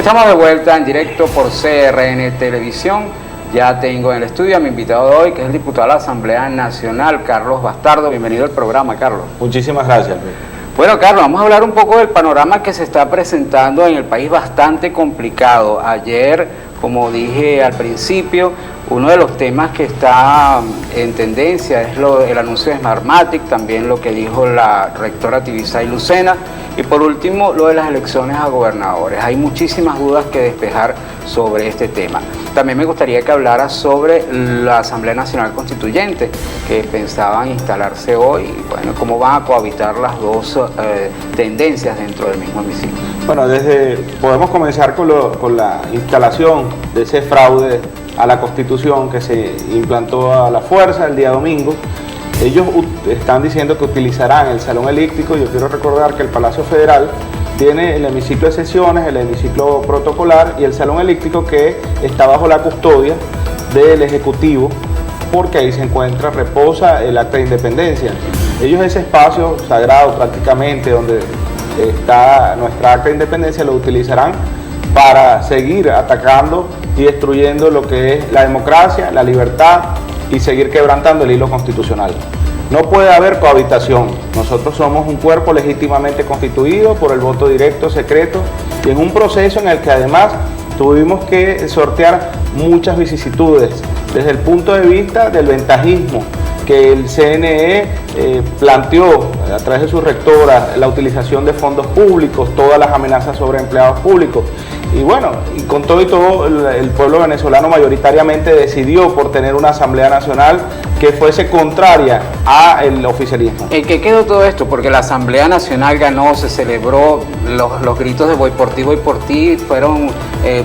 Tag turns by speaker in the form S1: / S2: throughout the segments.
S1: Estamos de vuelta en directo por CRN Televisión. Ya tengo en el estudio a mi invitado de hoy, que es el diputado de la Asamblea Nacional, Carlos Bastardo. Bienvenido al programa, Carlos.
S2: Muchísimas gracias, Luis.
S1: Bueno, Carlos, vamos a hablar un poco del panorama que se está presentando en el país, bastante complicado. Ayer, como dije al principio, uno de los temas que está en tendencia es el anuncio de Smartmatic, también lo que dijo la rectora Tibisay Lucena, y por último lo de las elecciones a gobernadores. Hay muchísimas dudas que despejar sobre este tema. También me gustaría que hablara sobre la Asamblea Nacional Constituyente, que pensaban instalarse hoy, y bueno, cómo van a cohabitar las dos tendencias dentro del mismo hemiciclo.
S2: Bueno, podemos comenzar con la instalación de ese fraude a la Constitución que se implantó a la fuerza el día domingo. Ellos están diciendo que utilizarán el Salón Elíptico. Yo quiero recordar que el Palacio Federal tiene el hemiciclo de sesiones, el hemiciclo protocolar y el Salón Elíptico, que está bajo la custodia del Ejecutivo, porque ahí se encuentra, reposa el Acta de Independencia. Ellos ese espacio sagrado prácticamente donde está nuestra Acta de Independencia lo utilizarán para seguir atacando y destruyendo lo que es la democracia, la libertad y seguir quebrantando el hilo constitucional. No puede haber cohabitación. Nosotros somos un cuerpo legítimamente constituido por el voto directo, secreto, y en un proceso en el que además tuvimos que sortear muchas vicisitudes desde el punto de vista del ventajismo que el CNE planteó a través de su rectora, la utilización de fondos públicos, todas las amenazas sobre empleados públicos. Y bueno, y con todo y todo, el pueblo venezolano mayoritariamente decidió por tener una Asamblea Nacional que fuese contraria al oficialismo.
S1: ¿En qué quedó todo esto? Porque la Asamblea Nacional ganó, se celebró, los gritos de voy por ti fueron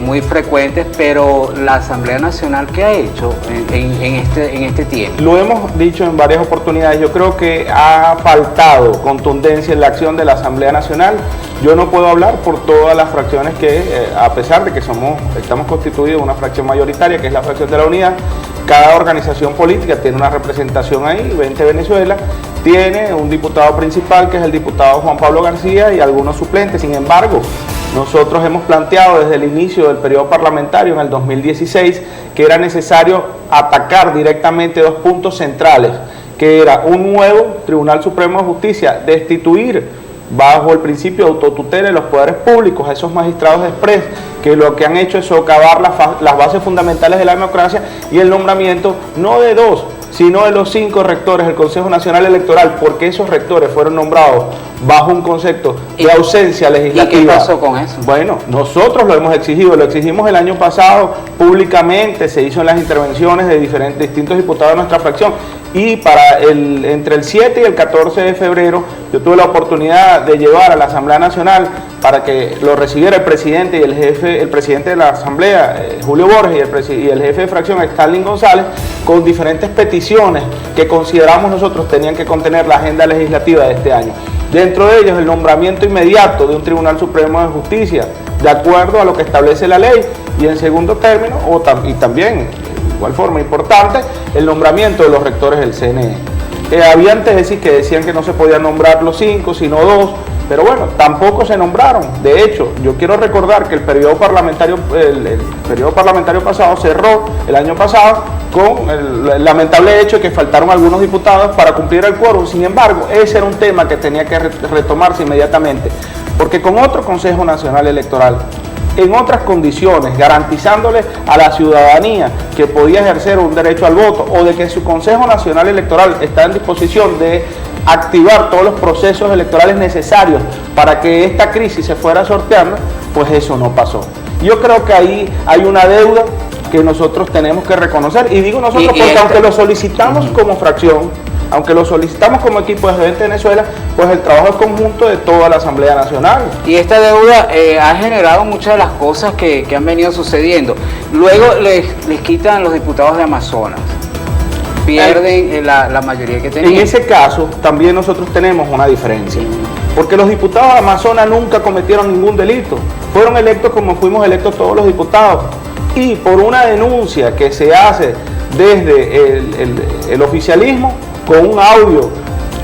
S1: muy frecuentes, pero la Asamblea Nacional, ¿qué ha hecho en este tiempo?
S2: Lo hemos dicho en varias oportunidades, yo creo que ha faltado contundencia en la acción de la Asamblea Nacional. Yo no puedo hablar por todas las fracciones que, a pesar de que estamos constituidos una fracción mayoritaria, que es la fracción de la Unidad, cada organización política tiene una representación ahí. 20 Venezuela tiene un diputado principal, que es el diputado Juan Pablo García, y algunos suplentes. Sin embargo, nosotros hemos planteado desde el inicio del periodo parlamentario en el 2016 que era necesario atacar directamente dos puntos centrales, que era un nuevo Tribunal Supremo de Justicia, destituir bajo el principio de autotutela de los poderes públicos a esos magistrados de expres que lo que han hecho es socavar las bases fundamentales de la democracia, y el nombramiento no de dos, sino de los 5 rectores del Consejo Nacional Electoral, porque esos rectores fueron nombrados bajo un concepto de ausencia legislativa.
S1: ¿Y qué pasó con eso?
S2: Bueno, nosotros lo hemos exigido, lo exigimos el año pasado públicamente, se hizo en las intervenciones de distintos diputados de nuestra fracción, y entre el 7 y el 14 de febrero yo tuve la oportunidad de llevar a la Asamblea Nacional para que lo recibiera el presidente y el presidente de la Asamblea, Julio Borges, y el jefe de fracción, Stalin González, con diferentes peticiones que consideramos nosotros tenían que contener la agenda legislativa de este año. Dentro de ellos, el nombramiento inmediato de un Tribunal Supremo de Justicia, de acuerdo a lo que establece la ley, y en segundo término, y también, de igual forma importante, el nombramiento de los rectores del CNE. Habían tesis que decían que no se podían nombrar los 5, sino 2, pero bueno, tampoco se nombraron. De hecho, yo quiero recordar que el periodo parlamentario pasado cerró el año pasado con el lamentable hecho de que faltaron algunos diputados para cumplir el quórum. Sin embargo, ese era un tema que tenía que retomarse inmediatamente, porque con otro Consejo Nacional Electoral, en otras condiciones, garantizándole a la ciudadanía que podía ejercer un derecho al voto, o de que su Consejo Nacional Electoral está en disposición de activar todos los procesos electorales necesarios para que esta crisis se fuera sorteando, pues eso no pasó. Yo creo que ahí hay una deuda que nosotros tenemos que reconocer, y digo nosotros porque aunque lo solicitamos como fracción, aunque lo solicitamos como equipo de Gente Venezuela, pues el trabajo es conjunto de toda la Asamblea Nacional.
S1: Y esta deuda ha generado muchas de las cosas que han venido sucediendo. Luego les quitan los diputados de Amazonas, pierden la mayoría que tenían.
S2: En ese caso también nosotros tenemos una diferencia, porque los diputados de Amazonas nunca cometieron ningún delito, fueron electos como fuimos electos todos los diputados, y por una denuncia que se hace desde el oficialismo, con un audio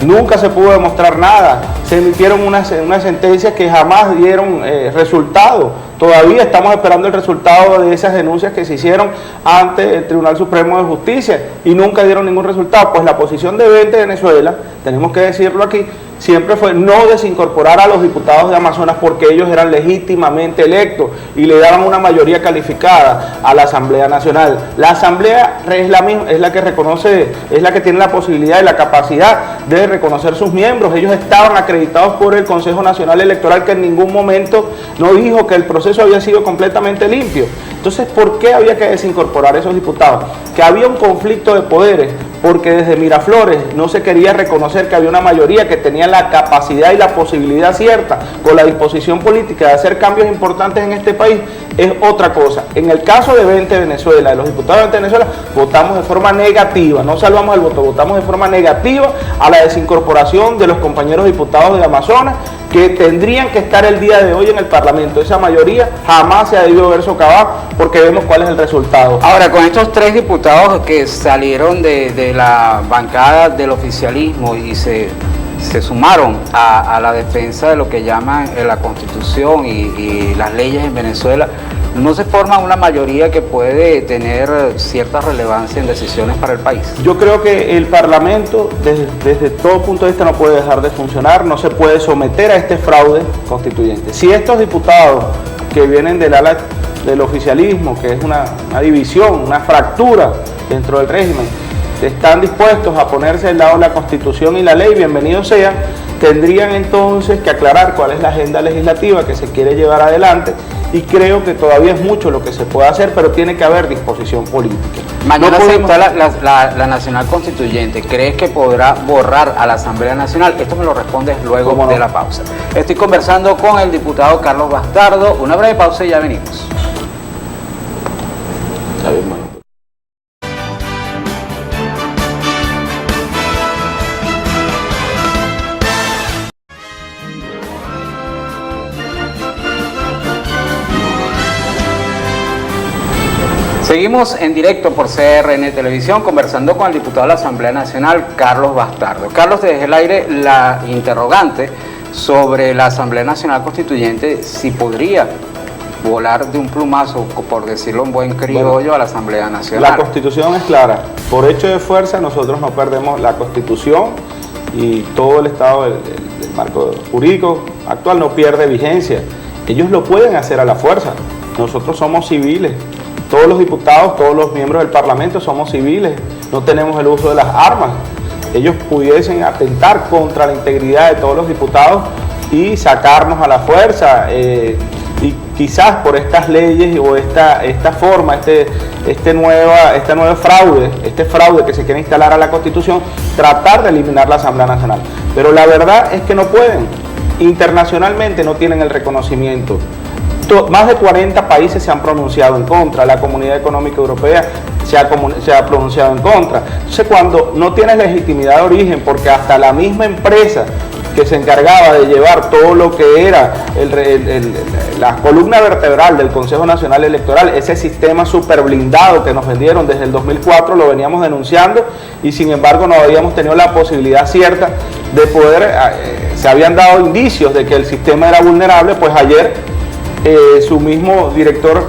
S2: nunca se pudo demostrar nada, se emitieron unas sentencias que jamás dieron resultado. Todavía estamos esperando el resultado de esas denuncias que se hicieron ante el Tribunal Supremo de Justicia y nunca dieron ningún resultado. Pues la posición de 20 de Venezuela, tenemos que decirlo aquí, siempre fue no desincorporar a los diputados de Amazonas porque ellos eran legítimamente electos y le daban una mayoría calificada a la Asamblea Nacional. La Asamblea es la misma, es la que reconoce, es la que tiene la posibilidad y la capacidad de reconocer sus miembros. Ellos estaban acreditados por el Consejo Nacional Electoral, que en ningún momento no dijo que el proceso había sido completamente limpio. Entonces, ¿por qué había que desincorporar esos diputados? Que había un conflicto de poderes, porque desde Miraflores no se quería reconocer que había una mayoría que tenía la capacidad y la posibilidad cierta, con la disposición política de hacer cambios importantes en este país, es otra cosa. En el caso de 20 Venezuela, de los diputados de 20 Venezuela, votamos de forma negativa, no salvamos el voto, votamos de forma negativa a la desincorporación de los compañeros diputados de Amazonas, que tendrían que estar el día de hoy en el Parlamento. Esa mayoría jamás se ha debido ver socavada, porque vemos cuál es el resultado.
S1: Ahora, con estos 3 diputados que salieron de la bancada del oficialismo y se sumaron a la defensa de lo que llaman la Constitución y las leyes en Venezuela, ¿no se forma una mayoría que puede tener cierta relevancia en decisiones para el país?
S2: Yo creo que el Parlamento, desde todo punto de vista, no puede dejar de funcionar, no se puede someter a este fraude constituyente. Si estos diputados que vienen del ala del oficialismo, que es una división, una fractura dentro del régimen, están dispuestos a ponerse del lado de la Constitución y la ley, bienvenidos sean, tendrían entonces que aclarar cuál es la agenda legislativa que se quiere llevar adelante, y creo que todavía es mucho lo que se puede hacer, pero tiene que haber disposición política.
S1: Mañana se vota la Nacional Constituyente. ¿Crees que podrá borrar a la Asamblea Nacional? Esto me lo respondes luego de la pausa. Estoy conversando con el diputado Carlos Bastardo. Una breve pausa y ya venimos. Está bien, bueno. Seguimos en directo por CRN Televisión conversando con el diputado de la Asamblea Nacional, Carlos Bastardo. Carlos, te dejé el aire la interrogante sobre la Asamblea Nacional Constituyente, si podría volar de un plumazo, por decirlo en buen criollo, a la Asamblea Nacional.
S2: La Constitución es clara. Por hecho de fuerza, nosotros no perdemos la Constitución y todo el Estado del marco jurídico actual no pierde vigencia. Ellos lo pueden hacer a la fuerza. Nosotros somos civiles. Todos los diputados, todos los miembros del Parlamento somos civiles, no tenemos el uso de las armas. Ellos pudiesen atentar contra la integridad de todos los diputados y sacarnos a la fuerza, y quizás por estas leyes o esta forma, este nuevo fraude que se quiere instalar a la Constitución, tratar de eliminar la Asamblea Nacional. Pero la verdad es que no pueden, internacionalmente no tienen el reconocimiento. Más de 40 países se han pronunciado en contra, la Comunidad Económica Europea se ha pronunciado en contra. Entonces, cuando no tienes legitimidad de origen, porque hasta la misma empresa que se encargaba de llevar todo lo que era la columna vertebral del Consejo Nacional Electoral, ese sistema súper blindado que nos vendieron desde el 2004, lo veníamos denunciando y sin embargo no habíamos tenido la posibilidad cierta de poder, se habían dado indicios de que el sistema era vulnerable, pues ayer su mismo director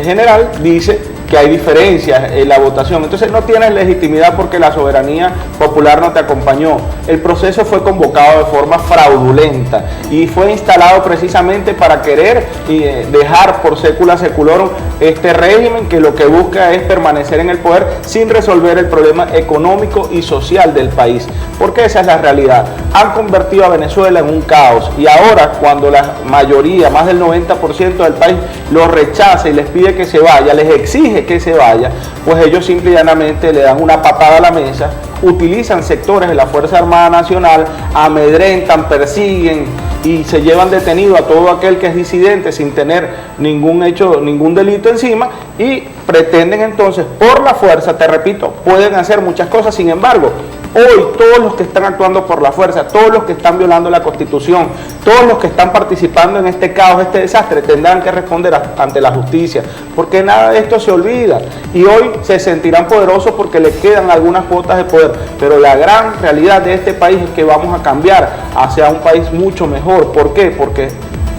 S2: general dice que hay diferencias en la votación. Entonces no tienes legitimidad porque la soberanía popular no te acompañó. El proceso fue convocado de forma fraudulenta y fue instalado precisamente para querer dejar por secula seculorum este régimen que lo que busca es permanecer en el poder sin resolver el problema económico y social del país. Porque esa es la realidad. Han convertido a Venezuela en un caos y ahora cuando la mayoría, más del 90% del país, los rechaza y les pide que se vaya, les exige que se vaya, pues ellos simple y llanamente le dan una patada a la mesa, utilizan sectores de la Fuerza Armada Nacional, amedrentan, persiguen y se llevan detenido a todo aquel que es disidente sin tener ningún delito encima, y pretenden entonces, por la fuerza, te repito, pueden hacer muchas cosas. Sin embargo, hoy todos los que están actuando por la fuerza, todos los que están violando la Constitución, todos los que están participando en este caos, este desastre, tendrán que responder ante la justicia, porque nada de esto se olvida, y hoy se sentirán poderosos porque les quedan algunas cuotas de poder, pero la gran realidad de este país es que vamos a cambiar hacia un país mucho mejor. ¿Por qué? Porque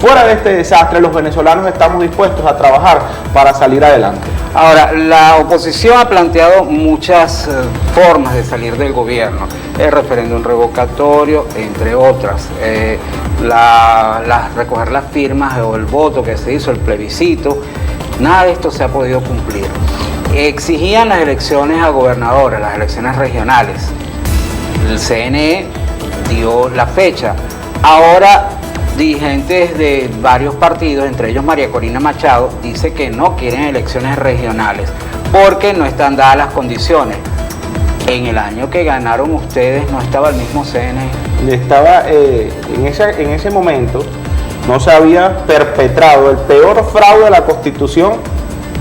S2: fuera de este desastre, los venezolanos estamos dispuestos a trabajar para salir adelante.
S1: Ahora, la oposición ha planteado muchas formas de salir del gobierno, el referéndum revocatorio, entre otras, recoger las firmas o el voto que se hizo, el plebiscito. Nada de esto se ha podido cumplir. Exigían las elecciones a gobernadores, las elecciones regionales. El CNE dio la fecha. Ahora, dirigentes de varios partidos, entre ellos María Corina Machado, dice que no quieren elecciones regionales porque no están dadas las condiciones. En el año que ganaron ustedes no estaba el mismo CNE.
S2: Estaba en ese momento, no se había perpetrado el peor fraude de la Constitución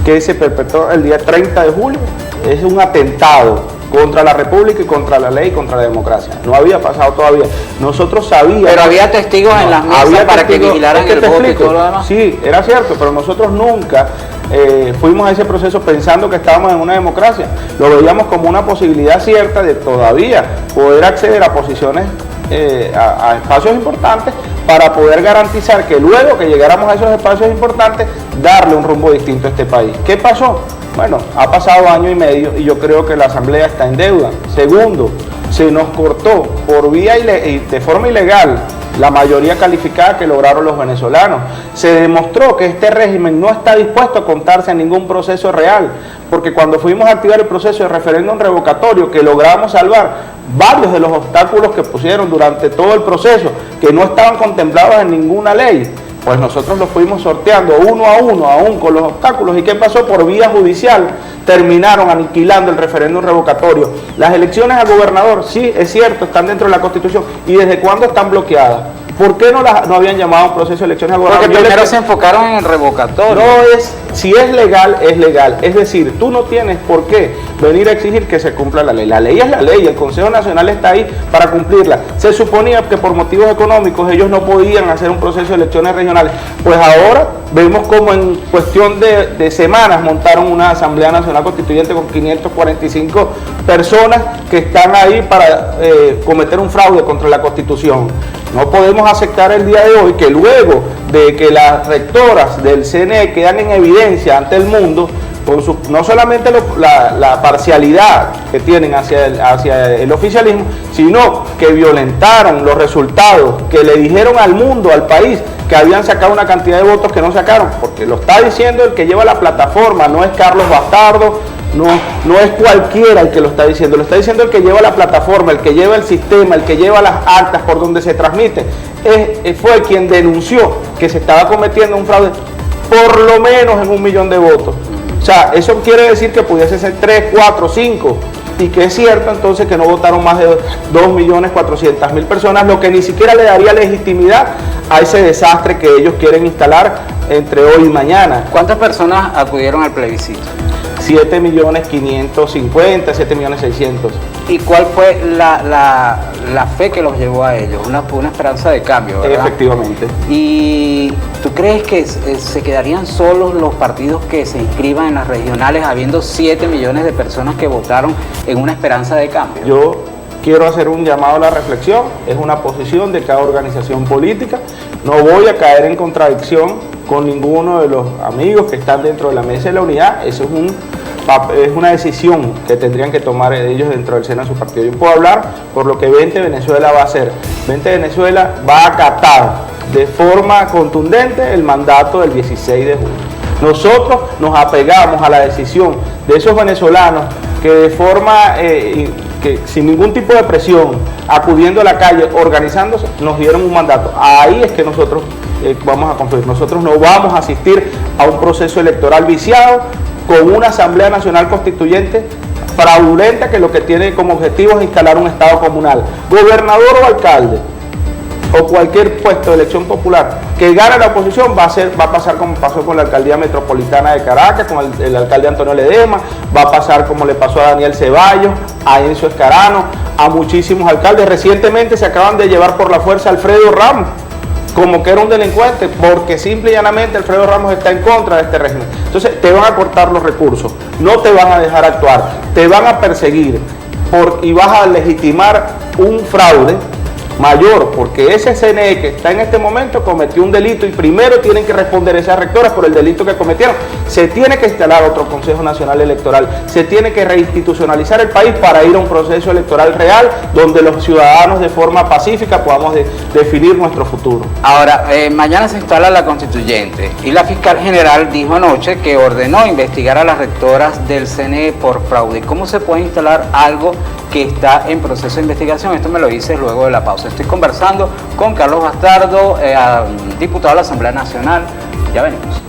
S2: que se perpetró el día 30 de julio. Es un atentado contra la República y contra la ley y contra la democracia. No había pasado todavía. Nosotros sabíamos...
S1: Pero había testigos en las mesas para que vigilaran el voto y todo lo demás.
S2: Sí, era cierto, pero nosotros nunca fuimos a ese proceso pensando que estábamos en una democracia. Lo veíamos como una posibilidad cierta de todavía poder acceder a posiciones, a espacios importantes, para poder garantizar que luego que llegáramos a esos espacios importantes, darle un rumbo distinto a este país. ¿Qué pasó? Bueno, ha pasado año y medio y yo creo que la Asamblea está en deuda. Segundo, se nos cortó por vía y de forma ilegal la mayoría calificada que lograron los venezolanos. Se demostró que este régimen no está dispuesto a contarse en ningún proceso real, porque cuando fuimos a activar el proceso de referéndum revocatorio que logramos salvar, varios de los obstáculos que pusieron durante todo el proceso, que no estaban contemplados en ninguna ley, pues nosotros los fuimos sorteando uno a uno, aún con los obstáculos. ¿Y qué pasó? Por vía judicial terminaron aniquilando el referéndum revocatorio. Las elecciones a gobernador, sí, es cierto, están dentro de la Constitución. ¿Y desde cuándo están bloqueadas? ¿Por qué no habían llamado a un proceso de elecciones a gobernador?
S1: Porque primero se enfocaron en el revocatorio.
S2: No es, si es legal, es legal. Es decir, tú no tienes por qué venir a exigir que se cumpla la ley. La ley es la ley, el Consejo Nacional está ahí para cumplirla. Se suponía que por motivos económicos ellos no podían hacer un proceso de elecciones regionales. Pues ahora vemos como en cuestión de semanas montaron una Asamblea Nacional Constituyente con 545 personas que están ahí para cometer un fraude contra la Constitución. No podemos aceptar el día de hoy que luego de que las rectoras del CNE quedan en evidencia ante el mundo, con no solamente la parcialidad que tienen hacia el oficialismo, sino que violentaron los resultados, que le dijeron al mundo, al país, que habían sacado una cantidad de votos que no sacaron, porque lo está diciendo el que lleva la plataforma, no es Carlos Bastardo, no es cualquiera el que lo está diciendo el que lleva la plataforma, el que lleva el sistema, el que lleva las actas por donde se transmite, fue quien denunció que se estaba cometiendo un fraude por lo menos en 1 millón de votos. O sea, eso quiere decir que pudiese ser 3, 4, 5, y que es cierto entonces que no votaron más de 2.400.000 personas, lo que ni siquiera le daría legitimidad a ese desastre que ellos quieren instalar entre hoy y mañana.
S1: ¿Cuántas personas acudieron al plebiscito?
S2: 7.550.000, 7.600.000.
S1: ¿Y cuál fue la fe que los llevó a ellos? Una esperanza de cambio, ¿verdad?
S2: Efectivamente.
S1: ¿Y tú crees que se quedarían solos los partidos que se inscriban en las regionales habiendo 7 millones de personas que votaron en una esperanza de cambio?
S2: Yo quiero hacer un llamado a la reflexión, es una posición de cada organización política, no voy a caer en contradicción con ninguno de los amigos que están dentro de la mesa de la unidad, eso es una decisión que tendrían que tomar ellos dentro del seno de su partido. Yo puedo hablar por lo que Vente Venezuela va a hacer. Vente Venezuela va a acatar de forma contundente el mandato del 16 de julio. Nosotros nos apegamos a la decisión de esos venezolanos que de forma, que sin ningún tipo de presión, acudiendo a la calle, organizándose, nos dieron un mandato. Ahí es que nosotros vamos a construir. Nosotros no vamos a asistir a un proceso electoral viciado con una Asamblea Nacional Constituyente fraudulenta que lo que tiene como objetivo es instalar un Estado comunal. Gobernador o alcalde, o cualquier puesto de elección popular que gane la oposición va a pasar como pasó con la alcaldía metropolitana de Caracas, con el alcalde Antonio Ledesma, va a pasar como le pasó a Daniel Ceballos, a Enzo Escarano, a muchísimos alcaldes. Recientemente se acaban de llevar por la fuerza a Alfredo Ramos, como que era un delincuente, porque simple y llanamente Alfredo Ramos está en contra de este régimen. Entonces te van a cortar los recursos, no te van a dejar actuar, te van a perseguir y vas a legitimar un fraude mayor, porque ese CNE que está en este momento cometió un delito y primero tienen que responder esas rectoras por el delito que cometieron. Se tiene que instalar otro Consejo Nacional Electoral, se tiene que reinstitucionalizar el país para ir a un proceso electoral real donde los ciudadanos de forma pacífica podamos definir nuestro futuro.
S1: Ahora, mañana se instala la constituyente y la fiscal general dijo anoche que ordenó investigar a las rectoras del CNE por fraude. ¿Cómo se puede instalar algo que está en proceso de investigación? Esto me lo dices luego de la pausa. Estoy conversando con Carlos Bastardo, diputado de la Asamblea Nacional. Ya venimos.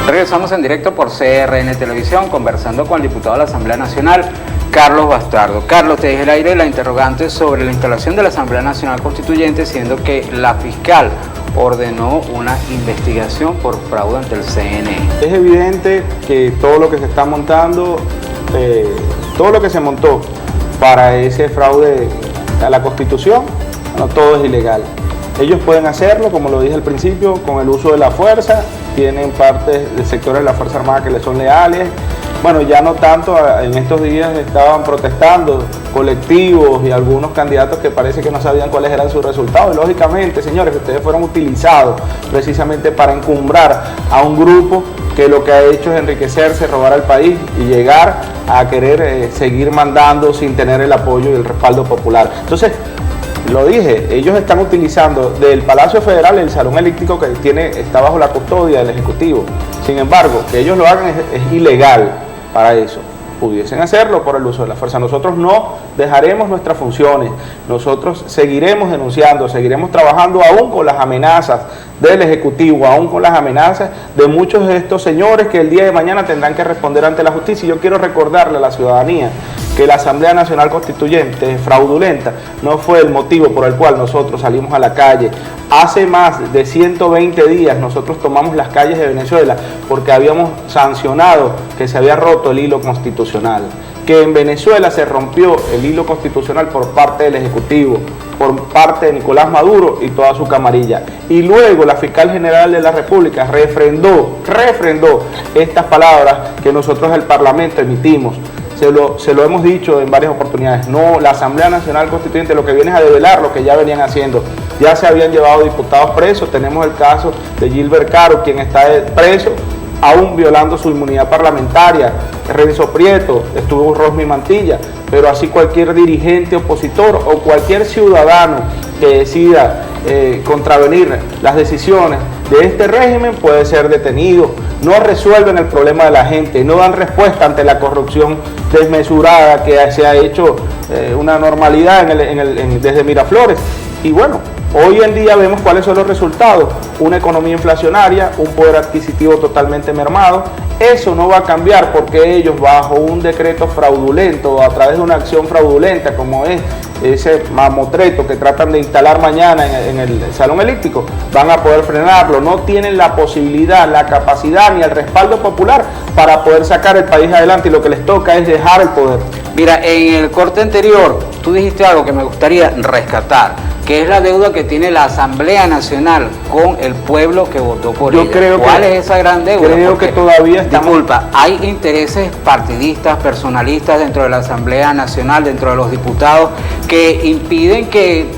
S1: Regresamos en directo por CRN Televisión conversando con el diputado de la Asamblea Nacional, Carlos Bastardo. Carlos, te dejé el aire la interrogante sobre la instalación de la Asamblea Nacional Constituyente, siendo que la fiscal ordenó una investigación por fraude ante el CNE.
S2: Es evidente que todo lo que se está montando, todo lo que se montó para ese fraude a la Constitución, no, todo es ilegal. Ellos pueden hacerlo, como lo dije al principio, con el uso de la fuerza, tienen partes de sectores de la Fuerza Armada que les son leales. Bueno, ya no tanto, en estos días estaban protestando colectivos y algunos candidatos que parece que no sabían cuáles eran sus resultados. Y lógicamente, señores, ustedes fueron utilizados precisamente para encumbrar a un grupo que lo que ha hecho es enriquecerse, robar al país y llegar a querer seguir mandando sin tener el apoyo y el respaldo popular. Entonces, lo dije, ellos están utilizando del Palacio Federal el salón elíptico que está bajo la custodia del Ejecutivo. Sin embargo, que ellos lo hagan es ilegal para eso. Pudiesen hacerlo por el uso de la fuerza. Nosotros no dejaremos nuestras funciones, nosotros seguiremos denunciando, seguiremos trabajando aún con las amenazas del Ejecutivo, aún con las amenazas de muchos de estos señores que el día de mañana tendrán que responder ante la justicia. Y yo quiero recordarle a la ciudadanía que la Asamblea Nacional Constituyente fraudulenta no fue el motivo por el cual nosotros salimos a la calle. Hace más de 120 días nosotros tomamos las calles de Venezuela porque habíamos sancionado que se había roto el hilo constitucional, que en Venezuela se rompió el hilo constitucional por parte del Ejecutivo, por parte de Nicolás Maduro y toda su camarilla. Y luego la Fiscal General de la República refrendó estas palabras que nosotros el Parlamento emitimos. Se lo hemos dicho en varias oportunidades. No, la Asamblea Nacional Constituyente lo que viene es a develar lo que ya venían haciendo. Ya se habían llevado diputados presos. Tenemos el caso de Gilbert Caro, quien está preso, aún violando su inmunidad parlamentaria. Renzo Prieto, estuvo Rosmi Mantilla, pero así cualquier dirigente opositor o cualquier ciudadano que decida contravenir las decisiones de este régimen puede ser detenido. No resuelven el problema de la gente, no dan respuesta ante la corrupción desmesurada que se ha hecho una normalidad desde Miraflores. Y bueno, hoy en día vemos cuáles son los resultados: una economía inflacionaria, un poder adquisitivo totalmente mermado. Eso no va a cambiar porque ellos, bajo un decreto fraudulento o a través de una acción fraudulenta como es ese mamotreto que tratan de instalar mañana en el salón elíptico, van a poder frenarlo. No tienen la posibilidad, la capacidad ni el respaldo popular para poder sacar el país adelante, y lo que les toca es dejar el poder.
S1: Mira, en el corte anterior tú dijiste algo que me gustaría rescatar, que es la deuda que tiene la Asamblea Nacional con el pueblo que votó por ella. ¿Cuál es esa gran deuda?
S2: Creo que todavía estamos...
S1: Disculpa, hay intereses partidistas, personalistas dentro de la Asamblea Nacional, dentro de los diputados, que impiden que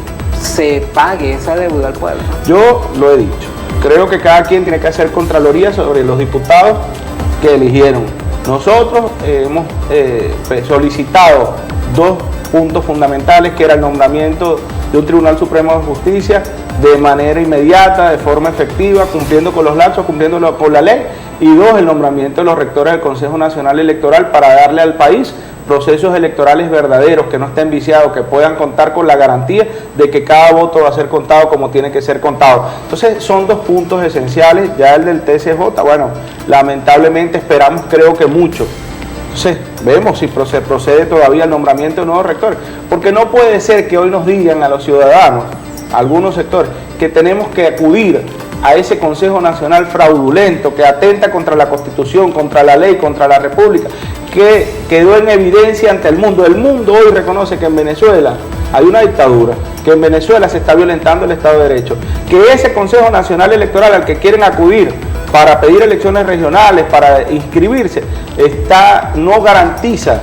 S1: se pague esa deuda al pueblo.
S2: Yo lo he dicho, creo que cada quien tiene que hacer contraloría sobre los diputados que eligieron. Nosotros hemos solicitado dos puntos fundamentales, que era el nombramiento de un Tribunal Supremo de Justicia de manera inmediata, de forma efectiva, cumpliendo con los lazos, cumpliéndolo por la ley, y dos, el nombramiento de los rectores del Consejo Nacional Electoral para darle al país procesos electorales verdaderos, que no estén viciados, que puedan contar con la garantía de que cada voto va a ser contado como tiene que ser contado. Entonces son dos puntos esenciales. Ya el del TSJ, bueno, lamentablemente esperamos, creo que mucho. Entonces vemos si procede todavía el nombramiento de un nuevo rector, porque no puede ser que hoy nos digan a los ciudadanos, a algunos sectores, que tenemos que acudir a ese Consejo Nacional fraudulento que atenta contra la Constitución, contra la ley, contra la República, que quedó en evidencia ante el mundo. El mundo hoy reconoce que en Venezuela hay una dictadura, que en Venezuela se está violentando el Estado de Derecho, que ese Consejo Nacional Electoral al que quieren acudir para pedir elecciones regionales, para inscribirse, no garantiza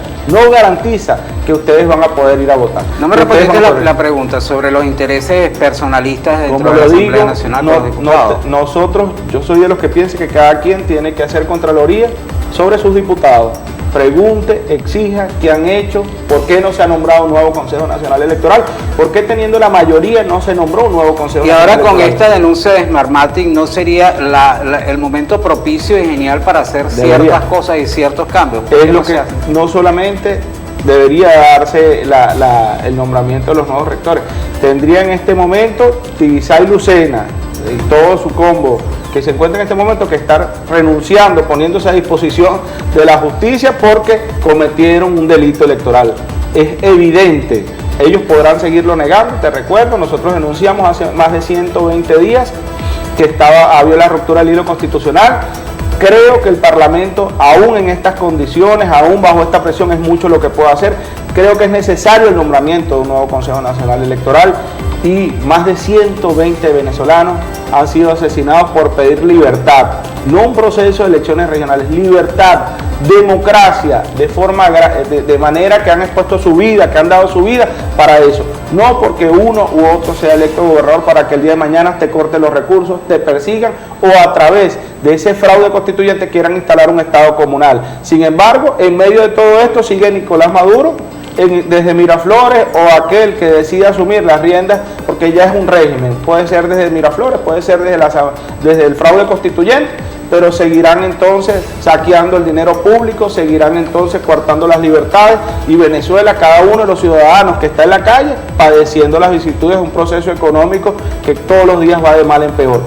S2: que ustedes van a poder ir a votar.
S1: No me respondiste la pregunta sobre los intereses personalistas dentro de la Asamblea Nacional de los Diputados.
S2: Nosotros, yo soy de los que piensa que cada quien tiene que hacer contraloría sobre sus diputados. Pregunte, exija qué han hecho, por qué no se ha nombrado un nuevo Consejo Nacional Electoral, por qué teniendo la mayoría no se nombró un nuevo Consejo Nacional Electoral.
S1: Y ahora con esta denuncia de Smartmatic, ¿no sería el momento propicio y genial para hacer ciertas cosas y ciertos cambios?
S2: Es lo que no solamente debería darse el nombramiento de los nuevos rectores, tendría en este momento Tibisay Lucena y todo su combo que se encuentra en este momento que estar renunciando, poniéndose a disposición de la justicia porque cometieron un delito electoral. Es evidente, ellos podrán seguirlo negando. Te recuerdo, nosotros denunciamos hace más de 120 días que había la ruptura del hilo constitucional. Creo que el Parlamento, aún en estas condiciones, aún bajo esta presión, es mucho lo que puede hacer. Creo que es necesario el nombramiento de un nuevo Consejo Nacional Electoral, y más de 120 venezolanos han sido asesinados por pedir libertad, no un proceso de elecciones regionales, libertad, democracia, de manera que han expuesto su vida, que han dado su vida para eso, no porque uno u otro sea electo gobernador para que el día de mañana te corten los recursos, te persigan o a través de ese fraude constituyente quieran instalar un Estado comunal. Sin embargo, en medio de todo esto sigue Nicolás Maduro desde Miraflores, o aquel que decida asumir las riendas, porque ya es un régimen, puede ser desde Miraflores, puede ser desde el fraude constituyente, pero seguirán entonces saqueando el dinero público, seguirán entonces coartando las libertades, y Venezuela, cada uno de los ciudadanos que está en la calle, padeciendo las vicisitudes de un proceso económico que todos los días va de mal en peor.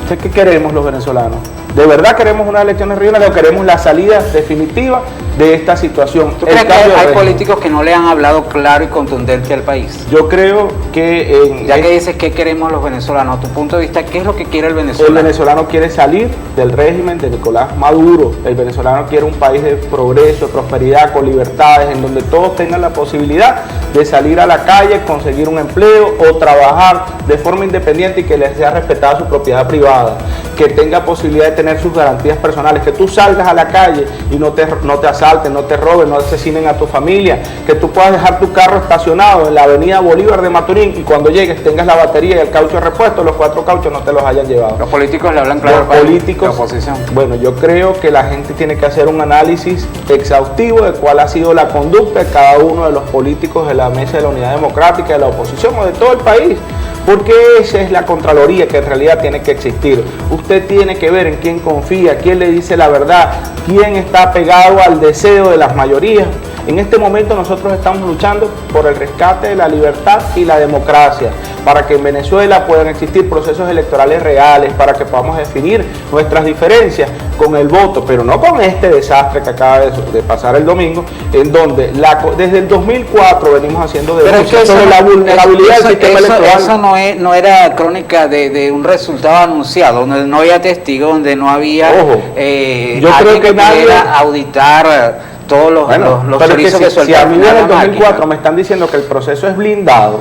S2: Entonces, ¿qué queremos los venezolanos? ¿De verdad queremos unas elecciones regionales o queremos la salida definitiva de esta situación?
S1: ¿Tú crees que hay políticos que no le han hablado claro y contundente al país?
S2: Yo creo que...
S1: ya que dices qué queremos los venezolanos, a tu punto de vista, ¿qué es lo que quiere el venezolano?
S2: El venezolano quiere salir del régimen de Nicolás Maduro. El venezolano quiere un país de progreso, de prosperidad, con libertades, en donde todos tengan la posibilidad de salir a la calle, conseguir un empleo o trabajar de forma independiente y que les sea respetada su propiedad privada, que tenga posibilidad de tener sus garantías personales, que tú salgas a la calle y no te asalten, no te roben, no asesinen a tu familia, que tú puedas dejar tu carro estacionado en la avenida Bolívar de Maturín y cuando llegues tengas la batería y el caucho repuesto, los 4 cauchos no te los hayan llevado.
S1: Los políticos le hablan claro al país, la oposición.
S2: Bueno, yo creo que la gente tiene que hacer un análisis exhaustivo de cuál ha sido la conducta de cada uno de los políticos de la mesa de la Unidad Democrática, de la oposición o de todo el país. Porque esa es la Contraloría que en realidad tiene que existir. Usted tiene que ver en quién confía, quién le dice la verdad, quién está pegado al deseo de las mayorías. En este momento nosotros estamos luchando por el rescate de la libertad y la democracia, para que en Venezuela puedan existir procesos electorales reales, para que podamos definir nuestras diferencias con el voto, pero no con este desastre que acaba de pasar el domingo, en donde desde el 2004 venimos haciendo denuncias sobre la vulnerabilidad del sistema electoral.
S1: Eso no era crónica de un resultado anunciado, donde no había testigos, donde no había
S2: yo creo que nadie
S1: pudiera auditar todos los servicios que
S2: si a mí en el 2004 me están diciendo que el proceso es blindado,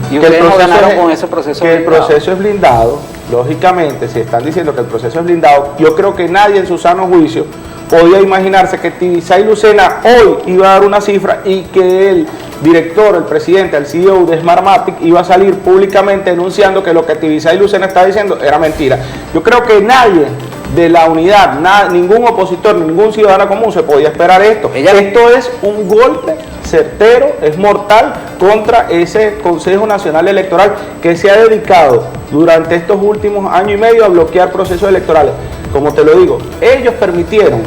S1: y ustedes no ganaron con ese proceso
S2: que blindado. El proceso es blindado, lógicamente, si están diciendo que el proceso es blindado, yo creo que nadie en su sano juicio podía imaginarse que Tibisay Lucena hoy iba a dar una cifra y que el director, el presidente, el CEO de Smartmatic iba a salir públicamente denunciando que lo que Tibisay Lucena estaba diciendo era mentira. Yo creo que nadie de la unidad, ningún opositor, ningún ciudadano común se podía esperar esto. Esto es un golpe certero, es mortal contra ese Consejo Nacional Electoral que se ha dedicado durante estos últimos años y medio a bloquear procesos electorales. Como te lo digo, ellos permitieron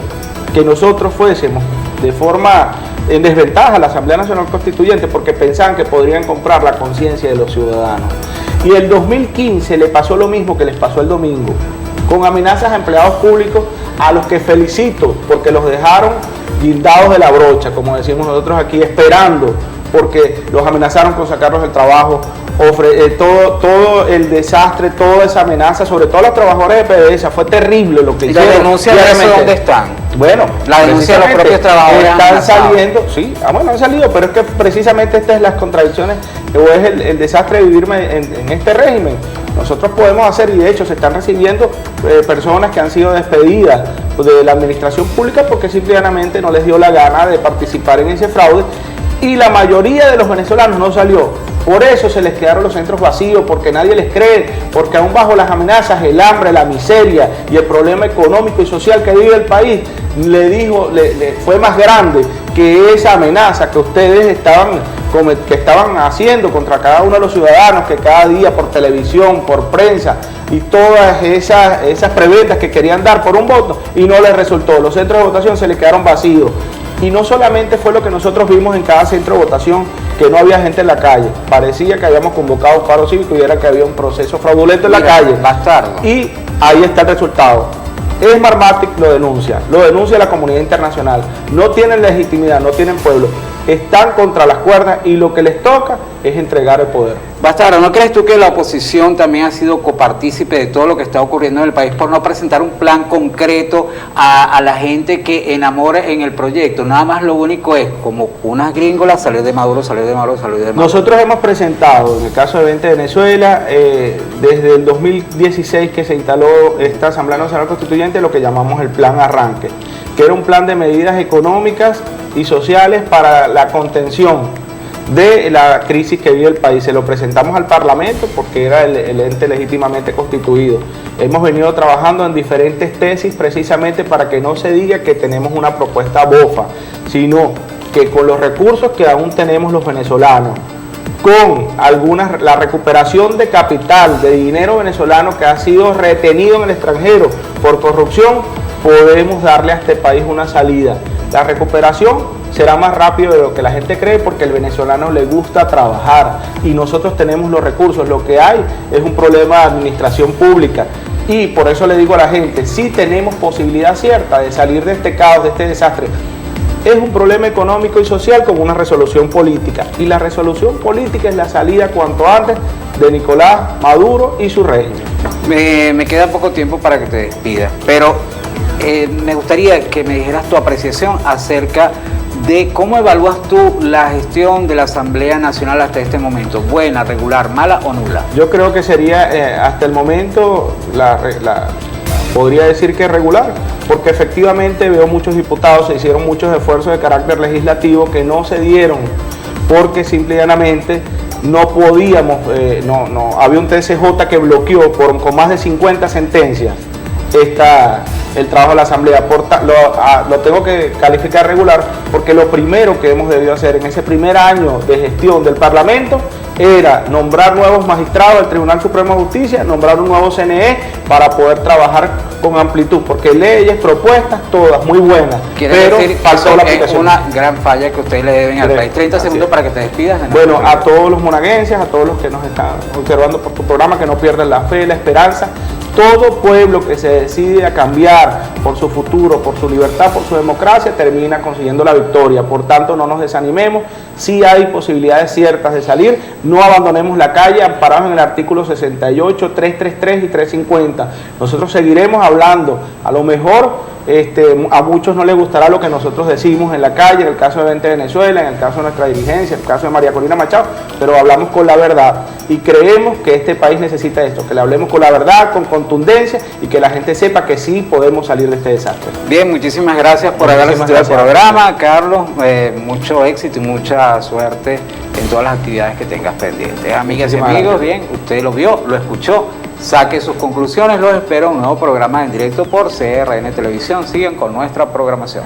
S2: que nosotros fuésemos de forma en desventaja a la Asamblea Nacional Constituyente porque pensaban que podrían comprar la conciencia de los ciudadanos. Y el 2015 le pasó lo mismo que les pasó el domingo, con amenazas a empleados públicos a los que felicito porque los dejaron guindados de la brocha, como decimos nosotros aquí, esperando, porque los amenazaron con sacarlos del trabajo, todo el desastre, toda esa amenaza, sobre todo a los trabajadores de PDVSA, fue terrible lo que hicieron.
S1: ¿Y la denuncia de eso dónde están?
S2: Bueno,
S1: la denuncia de los propios trabajadores
S2: están saliendo, sí, bueno, han salido, pero es que precisamente estas son las contradicciones, o es el desastre de vivir en este régimen. Nosotros podemos hacer, y de hecho se están recibiendo personas que han sido despedidas de la administración pública porque simplemente no les dio la gana de participar en ese fraude, y la mayoría de los venezolanos no salió. Por eso se les quedaron los centros vacíos, porque nadie les cree, porque aún bajo las amenazas, el hambre, la miseria y el problema económico y social que vive el país, fue más grande que esa amenaza que ustedes estaban haciendo contra cada uno de los ciudadanos, que cada día por televisión, por prensa y todas esas preventas que querían dar por un voto, y no les resultó. Los centros de votación se les quedaron vacíos. Y no solamente fue lo que nosotros vimos en cada centro de votación, que no había gente en la calle. Parecía que habíamos convocado paro cívico y era que había un proceso fraudulento en la calle.
S1: Bastardo.
S2: Y ahí está el resultado. Smartmatic lo denuncia la comunidad internacional. No tienen legitimidad, no tienen pueblo. Están contra las cuerdas y lo que les toca es entregar el poder.
S1: Bastardo, ¿no crees tú que la oposición también ha sido copartícipe de todo lo que está ocurriendo en el país por no presentar un plan concreto a la gente que enamore en el proyecto? Nada más lo único es, como unas gringolas, salir de Maduro, salir de Maduro, salir de Maduro.
S2: Nosotros hemos presentado, en el caso de 20 Venezuela, desde el 2016 que se instaló esta Asamblea Nacional Constituyente, lo que llamamos el Plan Arranque, que era un plan de medidas económicas y sociales para la contención de la crisis que vive el país. Se lo presentamos al Parlamento porque era el ente legítimamente constituido. Hemos venido trabajando en diferentes tesis precisamente para que no se diga que tenemos una propuesta bofa, sino que con los recursos que aún tenemos los venezolanos, con la recuperación de capital, de dinero venezolano que ha sido retenido en el extranjero por corrupción, podemos darle a este país una salida. La recuperación será más rápido de lo que la gente cree porque el venezolano le gusta trabajar y nosotros tenemos los recursos. Lo que hay es un problema de administración pública y por eso le digo a la gente, sí tenemos posibilidad cierta de salir de este caos, de este desastre. Es un problema económico y social con una resolución política, y la resolución política es la salida cuanto antes de Nicolás Maduro y su régimen.
S1: Me queda poco tiempo para que te despidas, pero me gustaría que me dijeras tu apreciación acerca de cómo evalúas tú la gestión de la Asamblea Nacional hasta este momento. ¿Buena, regular, mala o nula?
S2: Yo creo que sería hasta el momento podría decir que regular, porque efectivamente veo muchos diputados, se hicieron muchos esfuerzos de carácter legislativo que no se dieron porque simple y llanamente no podíamos, había un TSJ que bloqueó con más de 50 sentencias el trabajo de la Asamblea. Lo tengo que calificar regular porque lo primero que hemos debido hacer en ese primer año de gestión del Parlamento era nombrar nuevos magistrados del Tribunal Supremo de Justicia, nombrar un nuevo CNE para poder trabajar con amplitud, porque leyes, propuestas, todas muy buenas, pero faltó la aplicación.
S1: Es una gran falla que ustedes le deben al país. 30 segundos para que te despidas.
S2: Bueno, a todos los monaguenses, a todos los que nos están observando por tu programa, que no pierdan la fe, la esperanza. Todo pueblo que se decide a cambiar por su futuro, por su libertad, por su democracia, termina consiguiendo la victoria. Por tanto, no nos desanimemos. Sí hay posibilidades ciertas de salir. No abandonemos la calle, amparados en el artículo 68, 333 y 350. Nosotros seguiremos hablando. A lo mejor a muchos no les gustará lo que nosotros decimos en la calle, en el caso de 20 Venezuela, en el caso de nuestra dirigencia, en el caso de María Corina Machado, pero hablamos con la verdad y creemos que este país necesita esto, que le hablemos con la verdad, con contundencia y que la gente sepa que sí podemos salir de este desastre.
S1: Bien, muchísimas gracias por haber asistido al programa, Carlos. Mucho éxito y mucha suerte en todas las actividades que tengas pendientes. Amigas y amigos, bien, usted lo vio, lo escuchó. Saque sus conclusiones, los espero en un nuevo programa en directo por CRN Televisión. Sigan con nuestra programación.